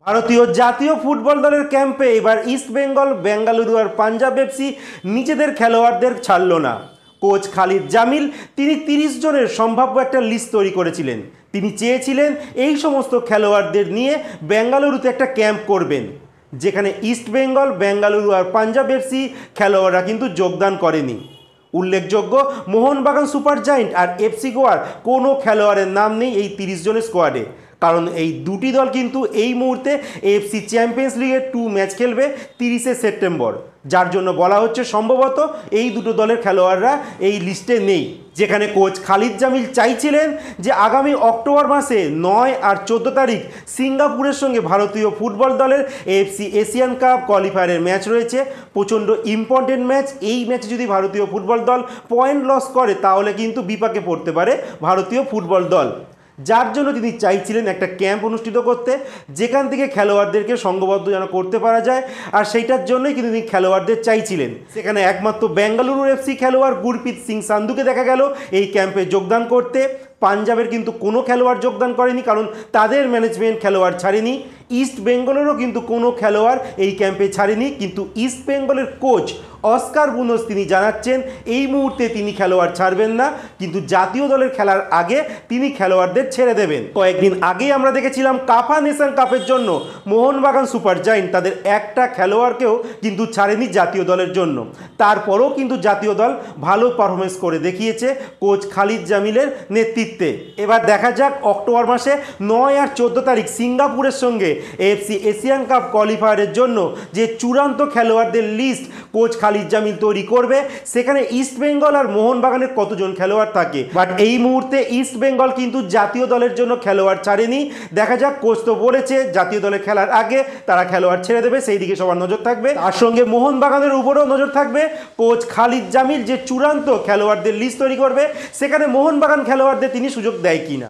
ভারতীয় জাতীয় ফুটবল দলের ক্যাম্পে এবার ইস্ট বেঙ্গল, বেঙ্গালুরু আর পাঞ্জাব এফসি নিজেদের খেলোয়াড়দের ছাড়ল না। কোচ খালিদ জামিল তিনি 30 জনের সম্ভাব্য একটা লিস্ট তৈরি করেছিলেন। তিনি চেয়েছিলেন এই সমস্ত খেলোয়াড়দের নিয়ে বেঙ্গালুরুতে একটা ক্যাম্প করবেন, যেখানে ইস্ট বেঙ্গল, বেঙ্গালুরু আর পাঞ্জাব এফসি খেলোয়াড়রা কিন্তু যোগদান করেনি। উল্লেখযোগ্য, মোহনবাগান সুপার জায়েন্ট আর এফসি গোয়ার কোনো খেলোয়াড়ের নাম নেই এই 30 জনের স্কোয়াডে, কারণ এই দুটি দল কিন্তু এই মুহূর্তে এএফসি চ্যাম্পিয়ন্স লিগের 2 ম্যাচ খেলবে 30শে সেপ্টেম্বর, যার জন্য বলা হচ্ছে সম্ভবত এই দুটো দলের খেলোয়াড়রা এই লিস্টে নেই। যেখানে কোচ খালিদ জামিল চাইছিলেন যে আগামী অক্টোবর মাসে 9 আর 14 তারিখ সিঙ্গাপুরের সঙ্গে ভারতীয় ফুটবল দলের এএফসি এশিয়ান কাপ কোয়ালিফায়ারের ম্যাচ রয়েছে, প্রচণ্ড ইম্পর্টেন্ট ম্যাচ। এই ম্যাচে যদি ভারতীয় ফুটবল দল পয়েন্ট লস করে তাহলে কিন্তু বিপাকে পড়তে পারে ভারতীয় ফুটবল দল, যার জন্য তিনি চাইছিলেন একটা ক্যাম্প অনুষ্ঠিত করতে, যেখান থেকে খেলোয়াড়দেরকে সংঘবদ্ধ যেন করতে পারা যায়। আর সেইটার জন্যই কিন্তু তিনি খেলোয়াড়দের চাইছিলেন। সেখানে একমাত্র বেঙ্গালুরু এফসি খেলোয়াড় গুরপ্রীত সিং সান্ধুকে দেখা গেল এই ক্যাম্পে যোগদান করতে। পাঞ্জাবের কিন্তু কোনো খেলোয়াড় যোগদান করেনি, কারণ তাদের ম্যানেজমেন্ট খেলোয়াড় ছাড়েনি। ইস্ট বেঙ্গলেরও কিন্তু কোনো খেলোয়াড় এই ক্যাম্পে ছাড়েনি, কিন্তু ইস্ট বেঙ্গলের কোচ অস্কার বুনোস তিনি জানাচ্ছেন এই মুহূর্তে তিনি খেলোয়াড় ছাড়বেন না, কিন্তু জাতীয় দলের খেলার আগে তিনি খেলোয়াড়দের ছেড়ে দেবেন। কয়েকদিন আগেই আমরা দেখেছিলাম কাফা নেশন কাপের জন্য মোহনবাগান সুপার জায়েন্ট তাদের একটা খেলোয়াড়কেও কিন্তু ছাড়েনি জাতীয় দলের জন্য। তারপরও কিন্তু জাতীয় দল ভালো পারফরমেন্স করে দেখিয়েছে কোচ খালিদ জামিলের নেতৃত্বে। এবার দেখা যাক অক্টোবর মাসে 9 আর 14 তারিখ সিঙ্গাপুরের সঙ্গে এএফসি এশিয়ান কাপ কোয়ালিফায়ারের জন্য যে চূড়ান্ত খেলোয়াড়দের লিস্ট কোচ খালিদ জামিল তৈরি করবে, সেখানে ইস্ট বেঙ্গল আর মোহনবাগানের কতজন খেলোয়াড় থাকে। বাট এই মুহূর্তে ইস্ট বেঙ্গল কিন্তু জাতীয় দলের জন্য খেলোয়াড় ছাড়েনি। দেখা যাক, কোচ তো বলেছে জাতীয় দলে খেলার আগে তারা খেলোয়াড় ছেড়ে দেবে, সেই দিকে সবার নজর থাকবে। তার সঙ্গে মোহনবাগানের উপরেও নজর থাকবে। কোচ খালিদ জামিল যে চূড়ান্ত খেলোয়াড়দের লিস্ট তৈরি করবে, সেখানে মোহনবাগান খেলোয়াড়দের তিনি সুযোগ দেয় কিনা।